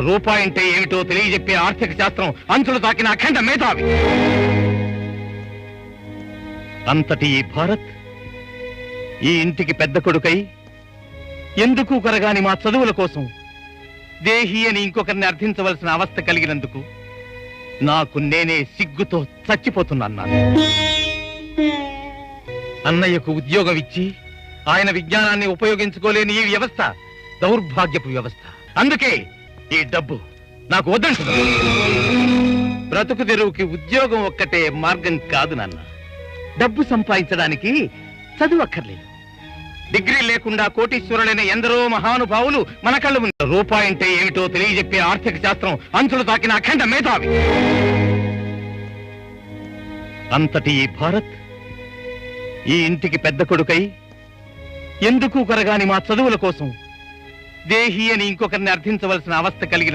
రూపాయి అంటే ఏమిటో తెలియజెప్పే ఆర్థిక శాస్త్రం అంచులు తాకిన అఖండ మేధావి. అంతటి ఈ భారత్ ఈ ఇంటికి పెద్ద కొడుకై ఎందుకు కరగాని మా చదువుల కోసం దేహి అని ఇంకొకరిని అర్థించవలసిన అవస్థ కలిగినందుకు నాకు నేనే సిగ్గుతో చచ్చిపోతున్నాను. అన్నయ్యకు ఉద్యోగం ఇచ్చి ఆయన విజ్ఞానాన్ని ఉపయోగించుకోలేని ఈ వ్యవస్థ దౌర్భాగ్యపు వ్యవస్థ. అందుకే ఈ డబ్బు నాకు వద్దంటున్నా. బ్రతుకు తెరువుకి ఉద్యోగం ఒక్కటే మార్గం కాదు నాన్న. డబ్బు సంపాదించడానికి చదువు అక్కర్లేదు. డిగ్రీ లేకుండా కోటీశ్వరులైన ఎందరో మహానుభావులు మన కళ్ళు ముందు. రూపాయి అంటే ఏమిటో తెలియజెప్పే ఆర్థిక శాస్త్రం అంచులు తాకిన అఖండ మేధావి. అంతటి ఈ భారత్ ఈ ఇంటికి పెద్ద కొడుకై ఎందుకు కరగాని మా చదువుల కోసం దేహి అని ఇంకొకరిని అర్థించవలసిన అవస్థ కలిగిన